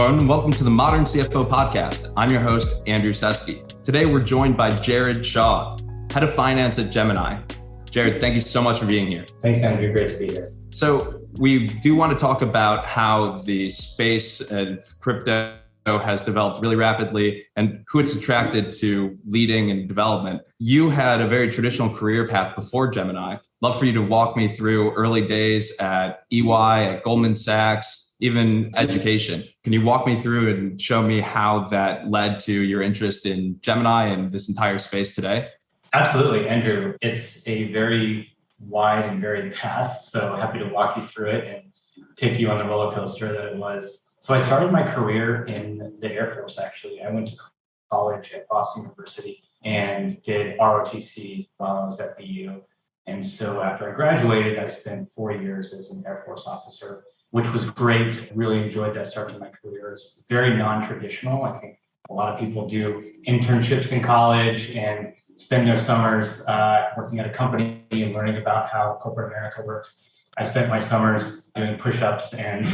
everyone, and welcome to the Modern CFO podcast. I'm your host, Andrew Seski. Today, we're joined by Jared Shaw, Head of Finance at Gemini. Jared, thank you so much for being here. Thanks, Andrew. Great to be here. So we do want to talk about how the space of crypto has developed really rapidly and who it's attracted to leading and development. You had a very traditional career path before Gemini. Love for you to walk me through early days at EY, at Goldman Sachs, even education. Can you walk me through and show me how that led to your interest in Gemini and this entire space today? Absolutely, Andrew. It's a very wide and varied past, so happy to walk you through it and take you on the roller coaster that it was. So I started my career in the Air Force, actually. I went to college at Boston University and did ROTC while I was at BU. And so after I graduated, I spent 4 years as an Air Force officer, which was great. Really enjoyed that start to my career. It's very non-traditional. I think a lot of people do internships in college and spend their summers working at a company and learning about how corporate America works. I spent my summers doing push-ups and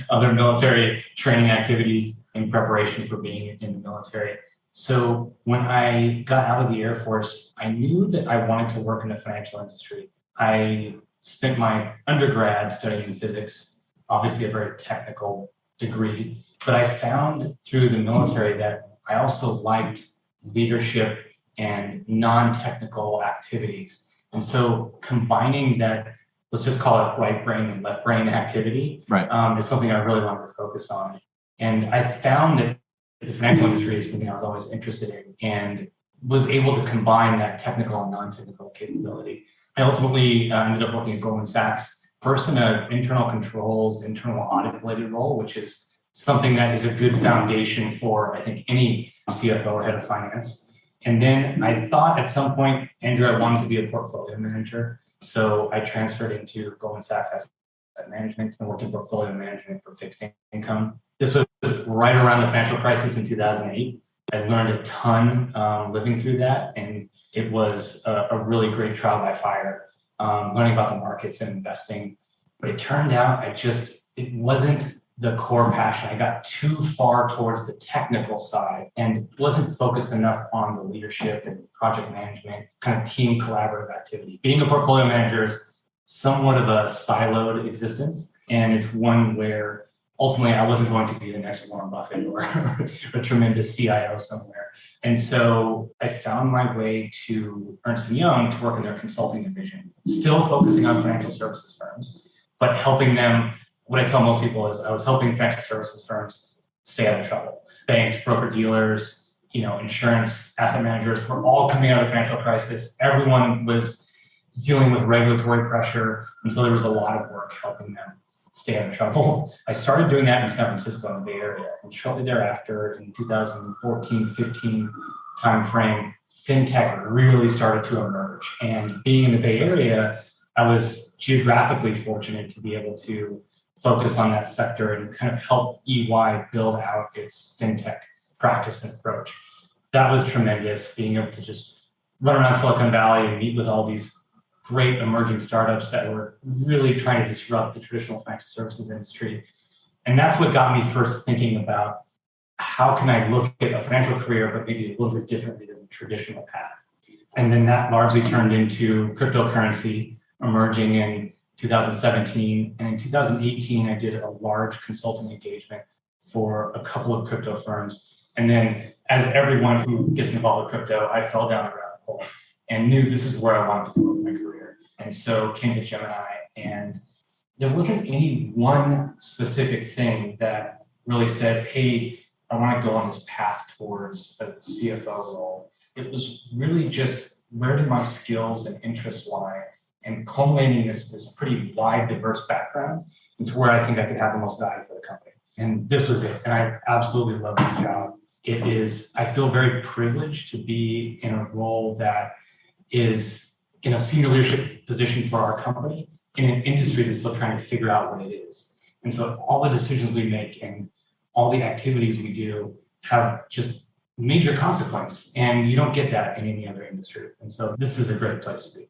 other military training activities in preparation for being in the military. So when I got out of the Air Force, I knew that I wanted to work in the financial industry. I spent my undergrad studying physics, obviously a very technical degree, but I found through the military that I also liked leadership and non-technical activities. And so combining that, let's just call it right brain and left brain activity, is something I really wanted to focus on. And I found that the financial industry is something I was always interested in and was able to combine that technical and non-technical capability. I ultimately ended up working at Goldman Sachs, first in an internal controls, internal audit related role, which is something that is a good foundation for, I think, any CFO or head of finance. And then I thought at some point, Andrew, I wanted to be a portfolio manager. So I transferred into Goldman Sachs Asset Management and worked in portfolio management for fixed income. This was right around the financial crisis in 2008. I learned a ton living through that, and it was a really great trial by fire, learning about the markets and investing. But it turned out it wasn't the core passion. I got too far towards the technical side and wasn't focused enough on the leadership and project management, kind of team collaborative activity. Being a portfolio manager is somewhat of a siloed existence, and it's one where ultimately I wasn't going to be the next Warren Buffett or a tremendous CIO somewhere. And so I found my way to Ernst & Young to work in their consulting division, still focusing on financial services firms, but helping them. What I tell most people is I was helping financial services firms stay out of trouble. Banks, broker-dealers, insurance, asset managers were all coming out of the financial crisis. Everyone was dealing with regulatory pressure. And so there was a lot of work helping them stay out of trouble. I started doing that in San Francisco in the Bay Area. And shortly thereafter, in 2014-15 timeframe, fintech really started to emerge. And being in the Bay Area, I was geographically fortunate to be able to focus on that sector and kind of help EY build out its fintech practice and approach. That was tremendous, being able to just run around Silicon Valley and meet with all these great emerging startups that were really trying to disrupt the traditional financial services industry. And that's what got me first thinking about how can I look at a financial career, but maybe a little bit differently than the traditional path. And then that largely turned into cryptocurrency emerging in 2017. And in 2018, I did a large consulting engagement for a couple of crypto firms. And then as everyone who gets involved with crypto, I fell down a rabbit hole and knew this is where I wanted to go with my career. And so came to Gemini, and there wasn't any one specific thing that really said, hey, I want to go on this path towards a CFO role. It was really just where do my skills and interests lie, and culminating this pretty wide, diverse background into where I think I could have the most value for the company. And this was it. And I absolutely love this job. I feel very privileged to be in a role that is in a senior leadership position for our company in an industry that's still trying to figure out what it is. And so all the decisions we make and all the activities we do have just major consequence. And you don't get that in any other industry. And so this is a great place to be.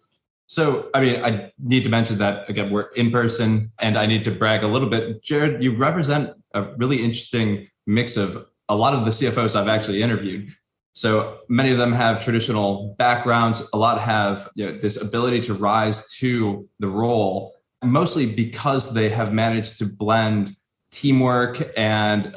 So, I need to mention that, again, we're in person, and I need to brag a little bit. Jared, you represent a really interesting mix of a lot of the CFOs I've actually interviewed. So many of them have traditional backgrounds. A lot have this ability to rise to the role, mostly because they have managed to blend teamwork and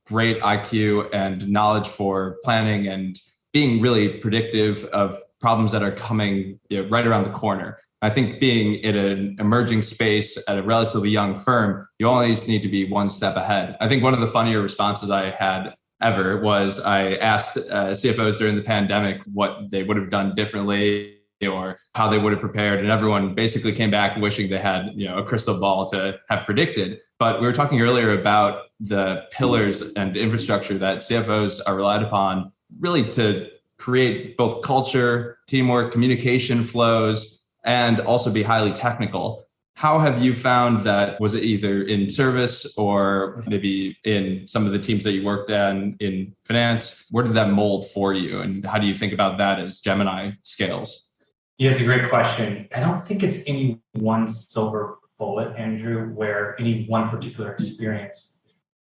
great IQ and knowledge for planning and being really predictive of problems that are coming right around the corner. I think being in an emerging space at a relatively young firm, you always need to be one step ahead. I think one of the funnier responses I had ever was I asked CFOs during the pandemic what they would have done differently or how they would have prepared. And everyone basically came back wishing they had a crystal ball to have predicted. But we were talking earlier about the pillars and infrastructure that CFOs are relied upon really to create both culture, teamwork, communication flows, and also be highly technical. How have you found that? Was it either in service or maybe in some of the teams that you worked in finance? Where did that mold for you? And how do you think about that as Gemini scales? Yeah, it's a great question. I don't think it's any one silver bullet, Andrew, where any one particular experience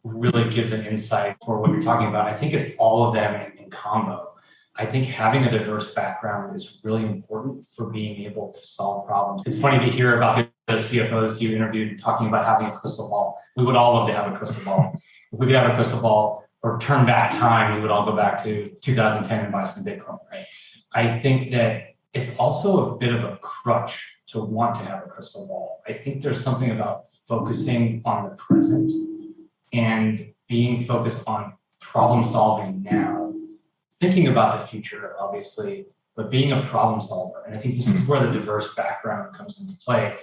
really gives an insight for what you're talking about. I think it's all of them in combo. I think having a diverse background is really important for being able to solve problems. It's funny to hear about the CFOs you interviewed talking about having a crystal ball. We would all love to have a crystal ball. If we could have a crystal ball or turn back time, we would all go back to 2010 and buy some Bitcoin, right? I think that it's also a bit of a crutch to want to have a crystal ball. I think there's something about focusing on the present and being focused on problem solving now, thinking about the future, obviously, but being a problem solver. And I think this is where the diverse background comes into play.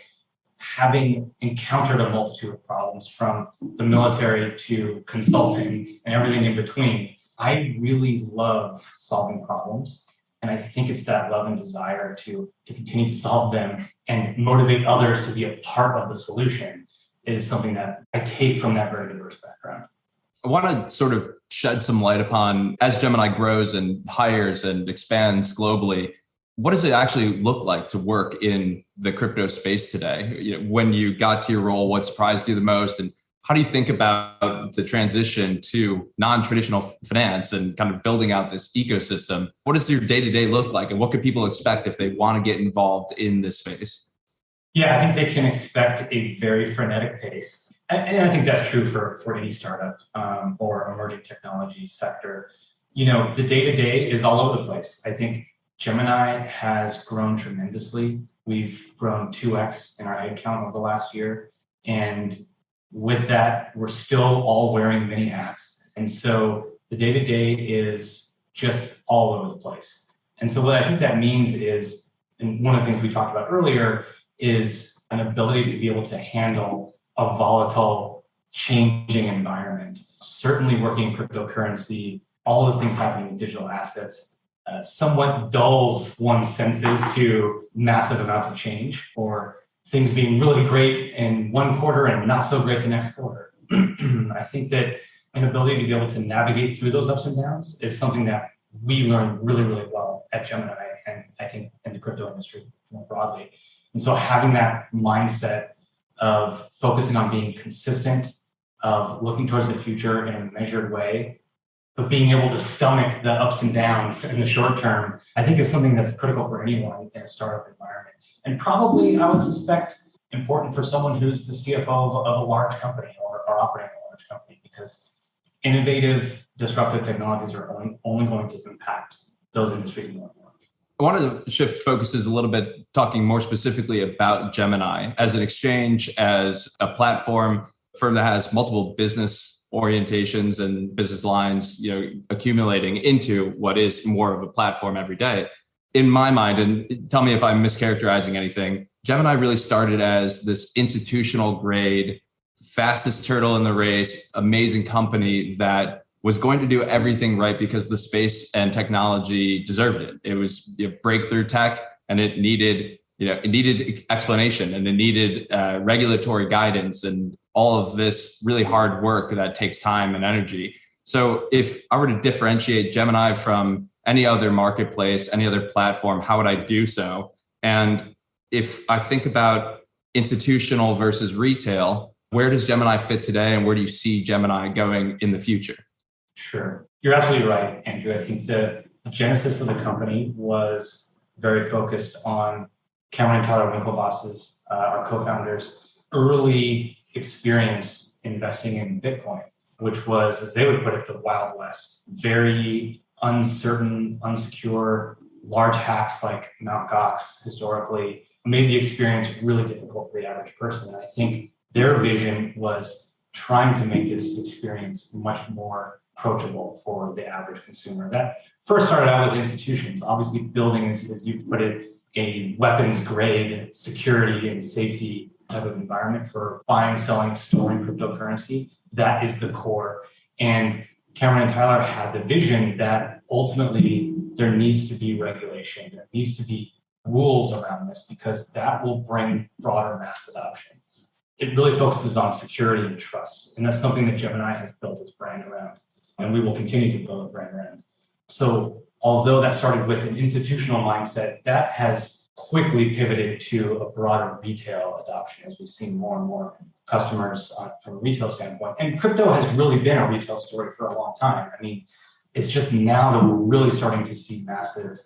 Having encountered a multitude of problems from the military to consulting and everything in between, I really love solving problems. And I think it's that love and desire to continue to solve them and motivate others to be a part of the solution is something that I take from that very diverse background. I want to sort of shed some light upon, as Gemini grows and hires and expands globally, what does it actually look like to work in the crypto space today? When you got to your role, what surprised you the most? And how do you think about the transition to non-traditional finance and kind of building out this ecosystem? What does your day-to-day look like? And what could people expect if they want to get involved in this space? Yeah, I think they can expect a very frenetic pace. And I think that's true for any startup or emerging technology sector. The day-to-day is all over the place. I think Gemini has grown tremendously. We've grown 2x in our headcount over the last year. And with that, we're still all wearing many hats. And so the day-to-day is just all over the place. And so what I think that means is, and one of the things we talked about earlier, is an ability to be able to handle a volatile, changing environment. Certainly working in cryptocurrency, all the things happening in digital assets, somewhat dulls one's senses to massive amounts of change or things being really great in one quarter and not so great the next quarter. I think that an ability to be able to navigate through those ups and downs is something that we learn really, really well at Gemini, and I think in the crypto industry more broadly. And so having that mindset of focusing on being consistent, of looking towards the future in a measured way, but being able to stomach the ups and downs in the short term, I think is something that's critical for anyone in a startup environment. And probably, I would suspect, important for someone who's the CFO of a large company or operating a large company, because innovative, disruptive technologies are only going to impact those industries more and more. I wanted to shift focuses a little bit, talking more specifically about Gemini as an exchange, as a platform, firm that has multiple business orientations and business lines, accumulating into what is more of a platform every day. In my mind, and tell me if I'm mischaracterizing anything, Gemini really started as this institutional grade, fastest turtle in the race, amazing company that was going to do everything right because the space and technology deserved it. It was breakthrough tech, and it needed explanation, and it needed regulatory guidance and all of this really hard work that takes time and energy. So if I were to differentiate Gemini from any other marketplace, any other platform, how would I do so? And if I think about institutional versus retail, Where does Gemini fit today, and where do you see Gemini going in the future? Sure. You're absolutely right, Andrew. I think the genesis of the company was very focused on Cameron and Tyler Winklevoss's, our co-founders, early experience investing in Bitcoin, which was, as they would put it, the Wild West. Very uncertain, unsecure, large hacks like Mt. Gox historically made the experience really difficult for the average person. And I think their vision was trying to make this experience much more approachable for the average consumer. That first started out with institutions, obviously building, as you put it, a weapons grade security and safety type of environment for buying, selling, storing cryptocurrency. That is the core. And Cameron and Tyler had the vision that ultimately there needs to be regulation, there needs to be rules around this, because that will bring broader mass adoption. It really focuses on security and trust. And that's something that Gemini has built its brand around, and we will continue to build a brand around. So although that started with an institutional mindset, that has quickly pivoted to a broader retail adoption as we've seen more and more customers from a retail standpoint. And crypto has really been a retail story for a long time. I mean, it's just now that we're really starting to see massive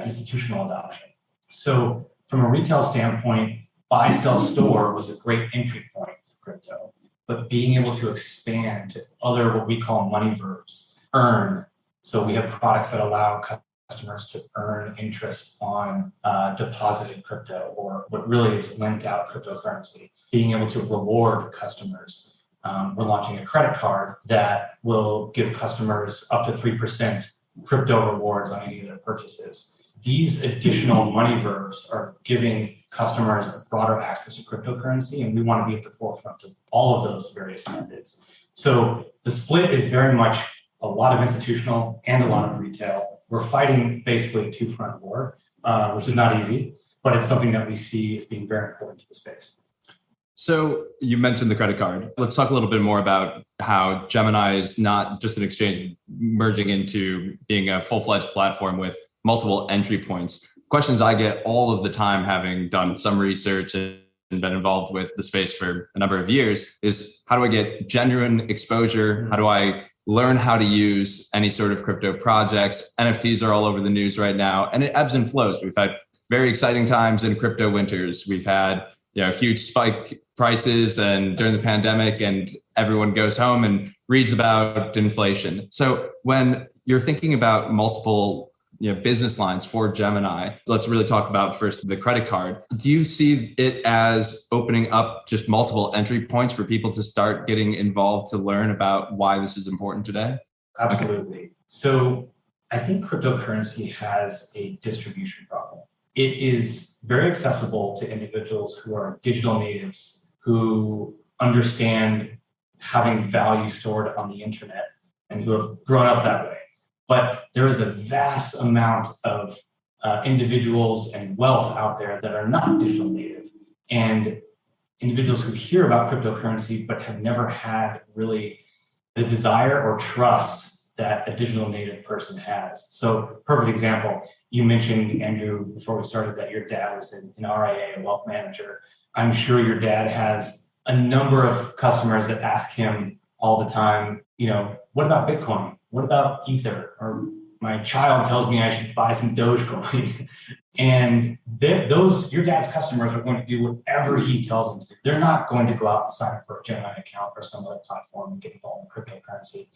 institutional adoption. So from a retail standpoint, buy, sell, store was a great entry point for crypto, but being able to expand to other, what we call money verbs, earn. So we have products that allow customers to earn interest on deposited crypto, or what really is lent out cryptocurrency, being able to reward customers. We're launching a credit card that will give customers up to 3% crypto rewards on any of their purchases. These additional money verbs are giving customers a broader access to cryptocurrency, and we want to be at the forefront of all of those various methods. So the split is very much a lot of institutional and a lot of retail. We're fighting basically a two-front war, which is not easy, but it's something that we see as being very important to the space. So you mentioned the credit card. Let's talk a little bit more about how Gemini is not just an exchange merging into being a full-fledged platform with multiple entry points. Questions I get all of the time, having done some research and been involved with the space for a number of years, is how do I get genuine exposure? How do I learn how to use any sort of crypto projects? NFTs are all over the news right now, and it ebbs and flows. We've had very exciting times in crypto winters. We've had huge spike prices and during the pandemic, and everyone goes home and reads about inflation. So when you're thinking about multiple business lines for Gemini, let's really talk about first the credit card. Do you see it as opening up just multiple entry points for people to start getting involved to learn about why this is important today? Absolutely. Okay. So I think cryptocurrency has a distribution problem. It is very accessible to individuals who are digital natives, who understand having value stored on the internet and who have grown up that way. But there is a vast amount of individuals and wealth out there that are not digital native, and individuals who hear about cryptocurrency but have never had really the desire or trust that a digital native person has. So perfect example, you mentioned, Andrew, before we started, that your dad was an RIA, a wealth manager. I'm sure your dad has a number of customers that ask him all the time, what about Bitcoin? What about Ether? Or my child tells me I should buy some Dogecoin. And your dad's customers are going to do whatever he tells them to. They're not going to go out and sign up for a Gemini account or some other platform and get involved in cryptocurrency.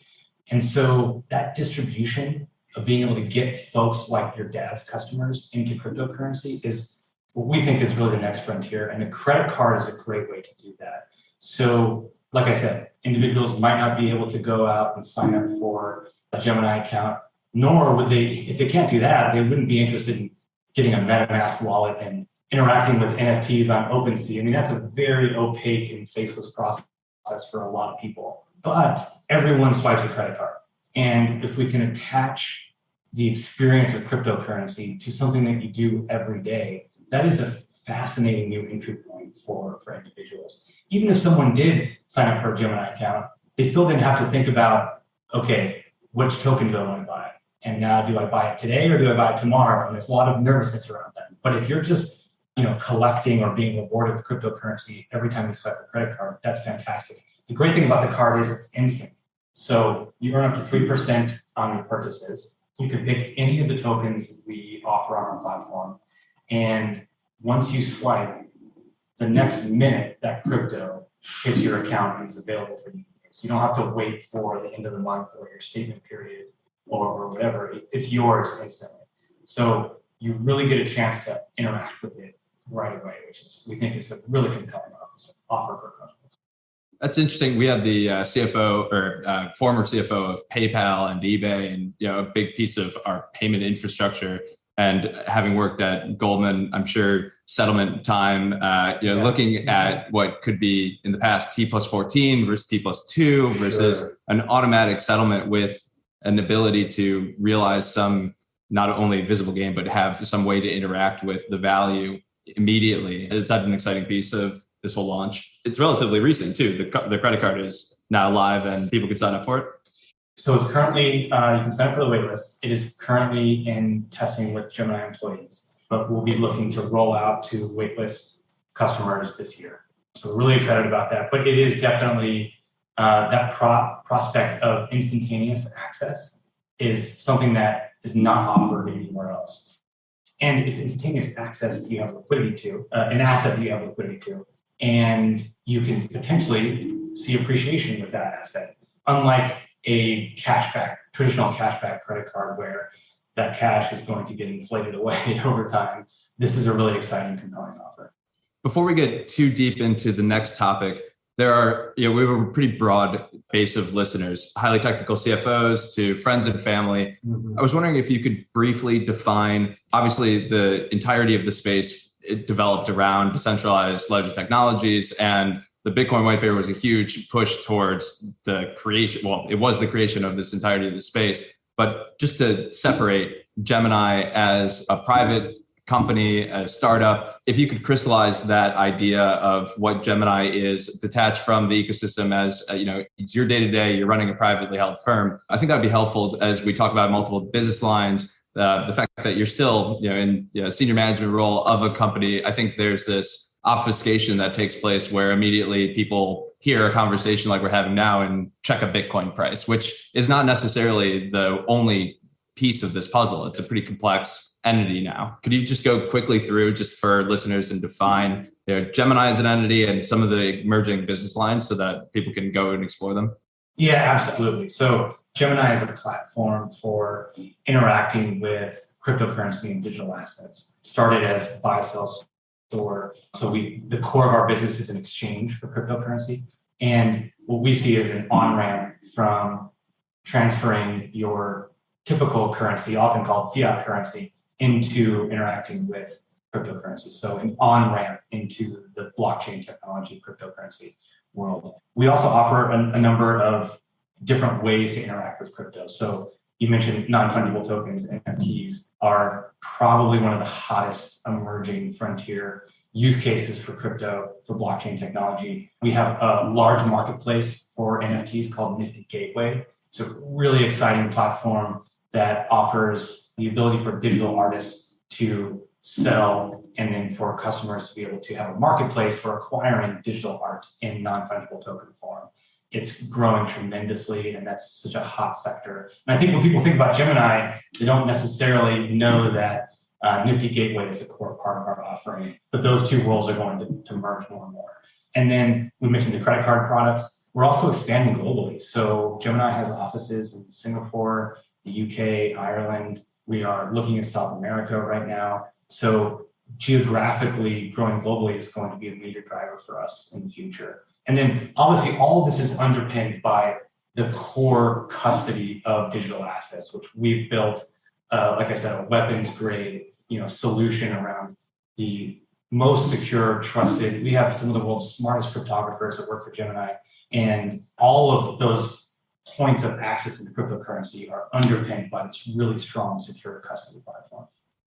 And so that distribution of being able to get folks like your dad's customers into cryptocurrency is what we think is really the next frontier. And the credit card is a great way to do that. So like I said, individuals might not be able to go out and sign up for a Gemini account, nor would they, if they can't do that, they wouldn't be interested in getting a MetaMask wallet and interacting with NFTs on OpenSea. I mean, that's a very opaque and faceless process for a lot of people. But everyone swipes a credit card. And if we can attach the experience of cryptocurrency to something that you do every day, that is a fascinating new entry point for individuals. Even if someone did sign up for a Gemini account, they still then have to think about, okay, which token do I want to buy? And now, do I buy it today or do I buy it tomorrow? And there's a lot of nervousness around that. But if you're just collecting or being rewarded with cryptocurrency every time you swipe a credit card, that's fantastic. The great thing about the card is it's instant. So you earn up to 3% on your purchases. You can pick any of the tokens we offer on our platform. And once you swipe, the next minute that crypto hits your account and is available for you. So you don't have to wait for the end of the month or your statement period or whatever. It's yours instantly. So you really get a chance to interact with it right away, which is, we think, is a really compelling offer for customers. That's interesting. We had the CFO or former CFO of PayPal and eBay, and a big piece of our payment infrastructure. And having worked at Goldman, I'm sure settlement time, looking at what could be in the past T+14 versus T+2 versus an automatic settlement with an ability to realize some not only visible gain, but have some way to interact with the value immediately. It's had an exciting piece of this whole launch. It's relatively recent too. The credit card is now live and people can sign up for it. So it's currently, you can sign up for the waitlist. It is currently in testing with Gemini employees, but we'll be looking to roll out to waitlist customers this year. So we're really excited about that. But it is definitely that prospect of instantaneous access is something that is not offered anywhere else. And it's instantaneous access that you have liquidity to, an asset that you have liquidity to, and you can potentially see appreciation with that asset. Unlike a traditional cashback credit card where that cash is going to get inflated away over time, this is a really exciting, compelling offer. Before we get too deep into the next topic, there are, we have a pretty broad base of listeners, highly technical CFOs to friends and family. Mm-hmm. I was wondering if you could briefly define, obviously the entirety of the space, it developed around decentralized ledger technologies, and the Bitcoin white paper was a huge push towards the creation. Well, it was the creation of this entirety of the space, but just to separate Gemini as a private company, a startup, if you could crystallize that idea of what Gemini is detached from the ecosystem as, it's your day-to-day, you're running a privately held firm. I think that'd be helpful as we talk about multiple business lines. The fact that you're still, in a senior management role of a company, I think there's this obfuscation that takes place where immediately people hear a conversation like we're having now and check a Bitcoin price, which is not necessarily the only piece of this puzzle. It's a pretty complex entity now. Could you just go quickly through, just for listeners, and define Gemini as an entity and some of the emerging business lines so that people can go and explore them? Yeah, absolutely. So Gemini is a platform for interacting with cryptocurrency and digital assets. Started as buy-sell store. So the core of our business is an exchange for cryptocurrency. And what we see is an on-ramp from transferring your typical currency, often called fiat currency, into interacting with cryptocurrency. So an on-ramp into the blockchain technology cryptocurrency world. We also offer a number of different ways to interact with crypto. So you mentioned non-fungible tokens. NFTs are probably one of the hottest emerging frontier use cases for crypto, for blockchain technology. We have a large marketplace for NFTs called Nifty Gateway. It's a really exciting platform that offers the ability for digital artists to sell and then for customers to be able to have a marketplace for acquiring digital art in non-fungible token form. It's growing tremendously, and that's such a hot sector. And I think when people think about Gemini, they don't necessarily know that Nifty Gateway is a core part of our offering, but those two worlds are going to merge more and more. And then we mentioned the credit card products. We're also expanding globally. So Gemini has offices in Singapore, the UK, Ireland. We are looking at South America right now. So geographically growing globally is going to be a major driver for us in the future. And then obviously all of this is underpinned by the core custody of digital assets, which we've built, like I said, a weapons grade, solution around the most secure, trusted. We have some of the world's smartest cryptographers that work for Gemini, and all of those points of access into cryptocurrency are underpinned by this really strong, secure custody platform.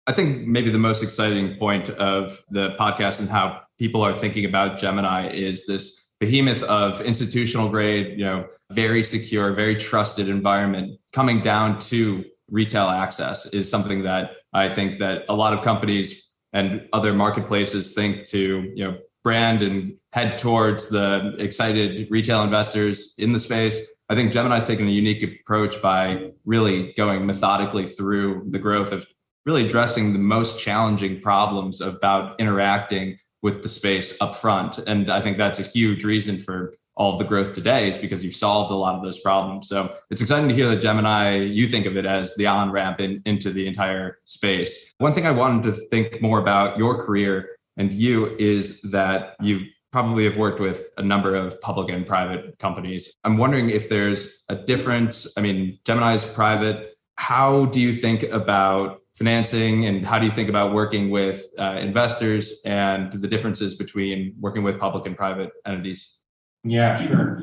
I think maybe the most exciting point of the podcast and how people are thinking about Gemini is this behemoth of institutional grade, very secure, very trusted environment coming down to retail access is something that I think that a lot of companies and other marketplaces think to, brand and head towards the excited retail investors in the space. I think Gemini's taken a unique approach by really going methodically through the growth of really addressing the most challenging problems about interacting with the space up front. And I think that's a huge reason for all of the growth today, is because you've solved a lot of those problems. So it's exciting to hear that Gemini, you think of it as the on-ramp into the entire space. One thing I wanted to think more about your career and you is that you probably have worked with a number of public and private companies. I'm wondering if there's a difference. I mean, Gemini is private. How do you think about financing, and how do you think about working with investors and the differences between working with public and private entities? Yeah, sure.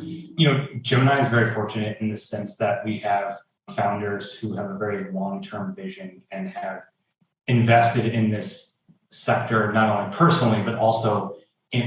Gemini is very fortunate in the sense that we have founders who have a very long-term vision and have invested in this sector, not only personally, but also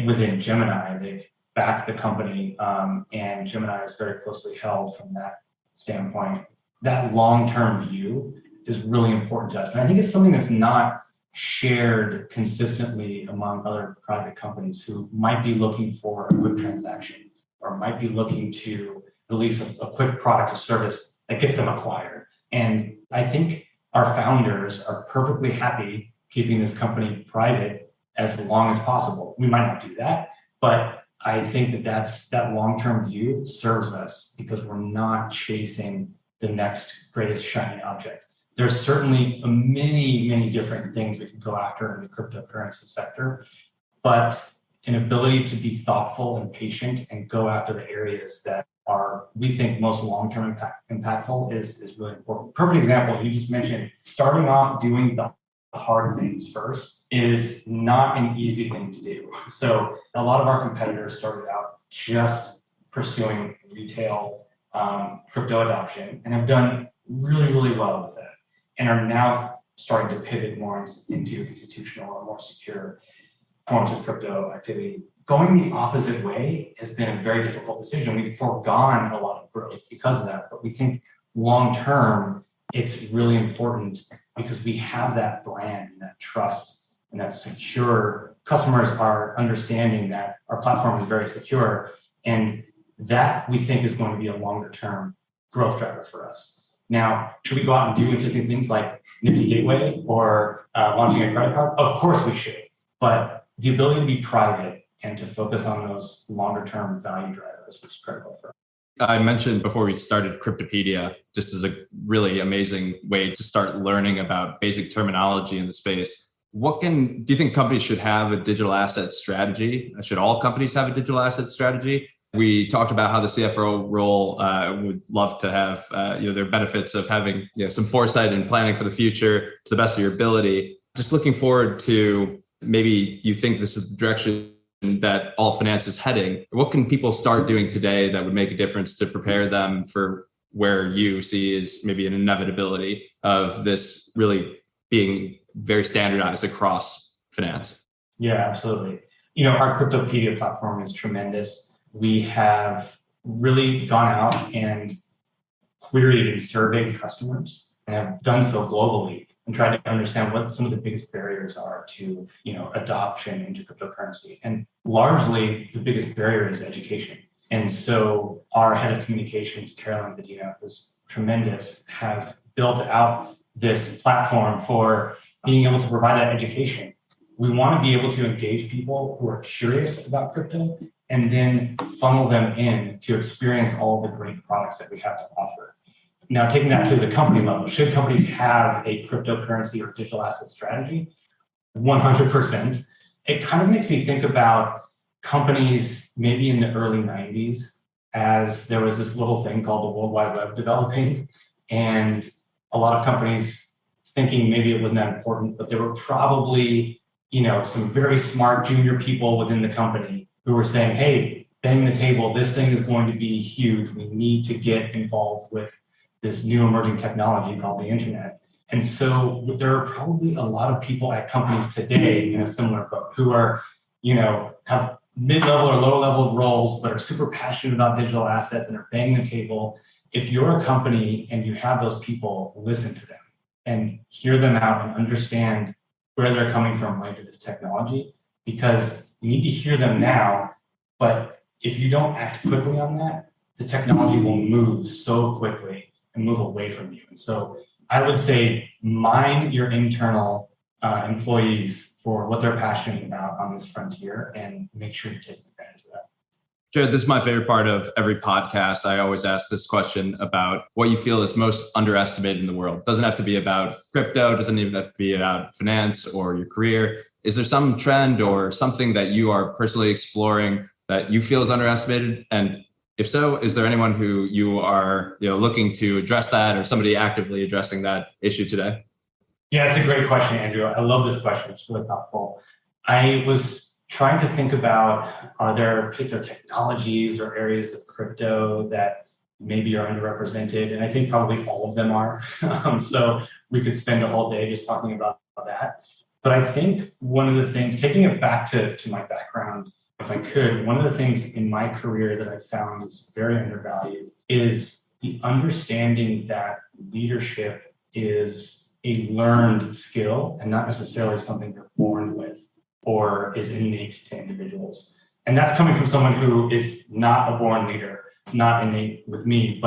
within Gemini. They've backed the company, and Gemini is very closely held from that standpoint. That long-term view is really important to us. And I think it's something that's not shared consistently among other private companies who might be looking for a quick transaction or might be looking to release a quick product or service that gets them acquired. And I think our founders are perfectly happy keeping this company private as long as possible. We might not do that, but I think that long-term view serves us because we're not chasing the next greatest shiny object. There's certainly many, many different things we could go after in the cryptocurrency sector, but an ability to be thoughtful and patient and go after the areas that are, we think, most long-term impactful is really important. Perfect example, you just mentioned, starting off doing the hard things first is not an easy thing to do. So a lot of our competitors started out just pursuing retail crypto adoption and have done really, really well with it, and are now starting to pivot more into institutional or more secure forms of crypto activity. Going the opposite way has been a very difficult decision. We've foregone a lot of growth because of that, but we think long-term, it's really important because we have that brand and that trust and that secure. Customers are understanding that our platform is very secure, and that we think is going to be a longer-term growth driver for us. Now, should we go out and do interesting things like Nifty Gateway or launching a credit card? Of course we should, but the ability to be private and to focus on those longer-term value drivers is critical for us. I mentioned before we started Cryptopedia just as a really amazing way to start learning about basic terminology in the space. Do you think companies should have a digital asset strategy? Should all companies have a digital asset strategy? We talked about how the CFO role would love to have their benefits of having some foresight and planning for the future to the best of your ability. Just looking forward to, maybe you think this is the direction that all finance is heading. What can people start doing today that would make a difference to prepare them for where you see is maybe an inevitability of this really being very standardized across finance? Yeah, absolutely. Our Cryptopedia platform is tremendous. We have really gone out and queried and surveyed customers and have done so globally and tried to understand what some of the biggest barriers are to, adoption into cryptocurrency. And largely the biggest barrier is education. And so our head of communications, Carolyn Bedina, who's tremendous, has built out this platform for being able to provide that education. We want to be able to engage people who are curious about crypto and then funnel them in to experience all the great products that we have to offer. Now, taking that to the company level, should companies have a cryptocurrency or digital asset strategy? 100%. It kind of makes me think about companies maybe in the early 90s, as there was this little thing called the World Wide Web developing, and a lot of companies thinking maybe it wasn't that important, but there were probably, some very smart junior people within the company who were saying, hey, banging the table, this thing is going to be huge. We need to get involved with this new emerging technology called the internet. And so there are probably a lot of people at companies today in a similar boat who are, have mid-level or low-level roles, but are super passionate about digital assets and are banging the table. If you're a company and you have those people, listen to them and hear them out and understand where they're coming from related to this technology, because you need to hear them now. But if you don't act quickly on that, the technology will move so quickly and move away from you. And so I would say mine your internal employees for what they're passionate about on this frontier, and make sure you're taking advantage of that. Jared, this is my favorite part of every podcast. I always ask this question about what you feel is most underestimated in the world. It doesn't have to be about crypto, doesn't even have to be about finance or your career. Is there some trend or something that you are personally exploring that you feel is underestimated? And if so, is there anyone who you are looking to address that, or somebody actively addressing that issue today? Yeah, it's a great question, Andrew. I love this question. It's really thoughtful. I was trying to think about, are there particular technologies or areas of crypto that maybe are underrepresented? And I think probably all of them are. So we could spend a whole day just talking about that. But I think one of the things, taking it back to my background, if I could, one of the things in my career that I found is very undervalued is the understanding that leadership is a learned skill and not necessarily something you're born with or is innate to individuals. And that's coming from someone who is not a born leader. It's not innate with me,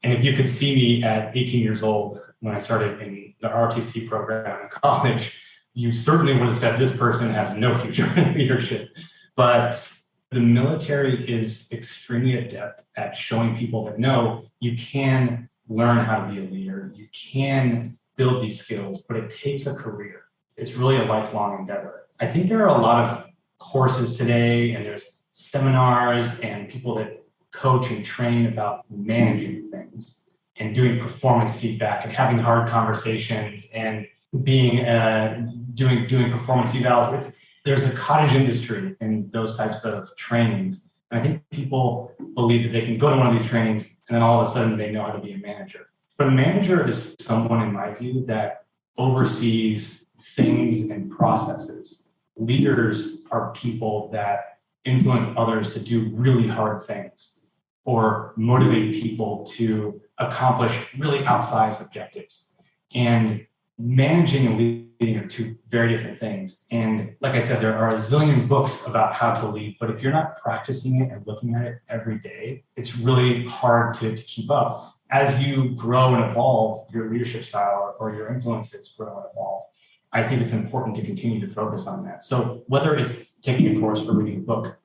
and if you could see me at 18 years old when I started in the ROTC program in college, you certainly would have said this person has no future in leadership. But the military is extremely adept at showing people that no, you can learn how to be a leader. You can build these skills, but it takes a career. It's really a lifelong endeavor. I think there are a lot of courses today, and there's seminars and people that coach and train about managing things and doing performance feedback and having hard conversations and being doing performance evals. There's a cottage industry in those types of trainings. And I think people believe that they can go to one of these trainings and then all of a sudden they know how to be a manager. But a manager is someone, in my view, that oversees things and processes. Leaders are people that influence others to do really hard things or motivate people to accomplish really outsized objectives. And managing and leading are two very different things. And like I said, there are a zillion books about how to lead, but if you're not practicing it and looking at it every day, it's really hard to keep up. As you grow and evolve, your leadership style or your influences grow and evolve. I think it's important to continue to focus on that. So whether it's taking a course or reading a book,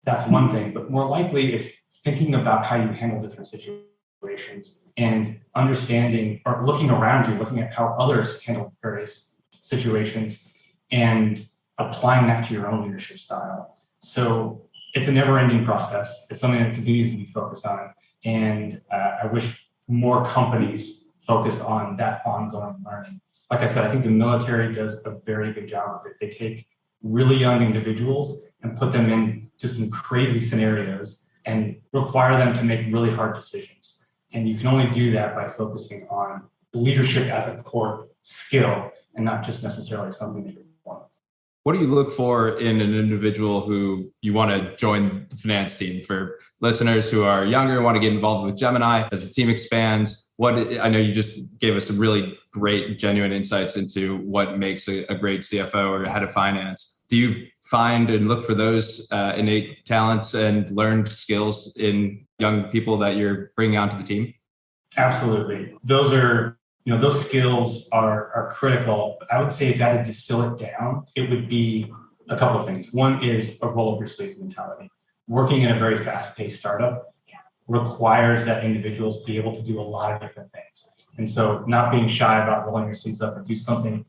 that's one thing, but more likely it's thinking about how you handle different situations and understanding or looking around you, looking at how others handle various situations and applying that to your own leadership style. So it's a never-ending process. It's something that continues to be focused on. And I wish more companies focus on that ongoing learning. Like I said, I think the military does a very good job of it. They take really young individuals and put them into some crazy scenarios and require them to make really hard decisions. And you can only do that by focusing on leadership as a core skill and not just necessarily something that you're born with. What do you look for in an individual who you want to join the finance team? For listeners who are younger and want to get involved with Gemini as the team expands, I know you just gave us some really great, genuine insights into what makes a great CFO or head of finance. Do you find and look for those innate talents and learned skills in young people that you're bringing onto the team? Absolutely. Those skills are critical. I would say if I had to distill it down, it would be a couple of things. One is a roll up your sleeves mentality. Working in a very fast-paced startup requires that individuals be able to do a lot of different things. And so not being shy about rolling your sleeves up and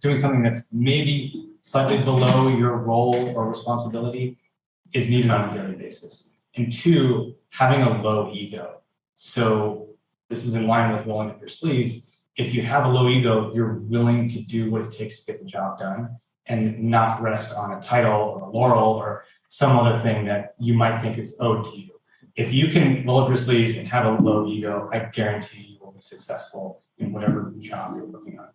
doing something that's maybe slightly below your role or responsibility is needed on a daily basis. And two, having a low ego. So this is in line with rolling up your sleeves. If you have a low ego, you're willing to do what it takes to get the job done and not rest on a title or a laurel or some other thing that you might think is owed to you. If you can roll up your sleeves and have a low ego, I guarantee you will be successful in whatever job you're working on.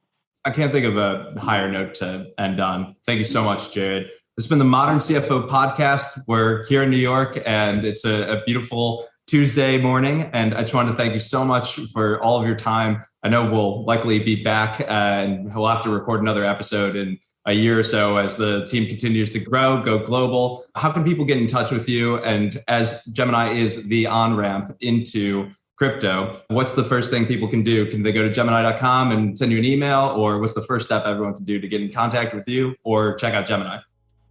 I can't think of a higher note to end on. Thank you so much, Jared. This has been the Modern CFO podcast. We're here in New York, and it's a beautiful Tuesday morning. And I just wanted to thank you so much for all of your time. I know we'll likely be back and we'll have to record another episode in a year or so as the team continues to grow, go global. How can people get in touch with you? And as Gemini is the on-ramp into crypto, what's the first thing people can do? Can they go to Gemini.com and send you an email? Or what's the first step everyone can do to get in contact with you or check out Gemini?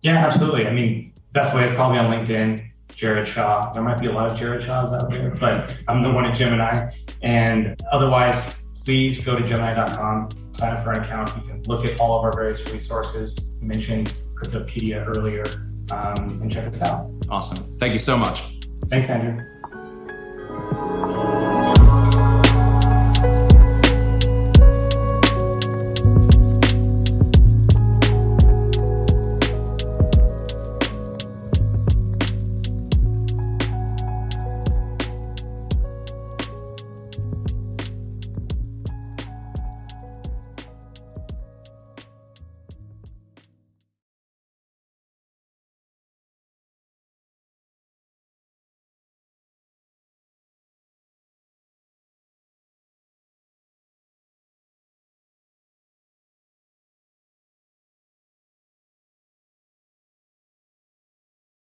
Yeah, absolutely. I mean, best way is probably on LinkedIn, Jared Shaw. There might be a lot of Jared Shaws out there, but I'm the one at Gemini. And otherwise, please go to Gemini.com, sign up for an account. You can look at all of our various resources, mentioned Cryptopedia earlier, and check us out. Awesome. Thank you so much. Thanks, Andrew.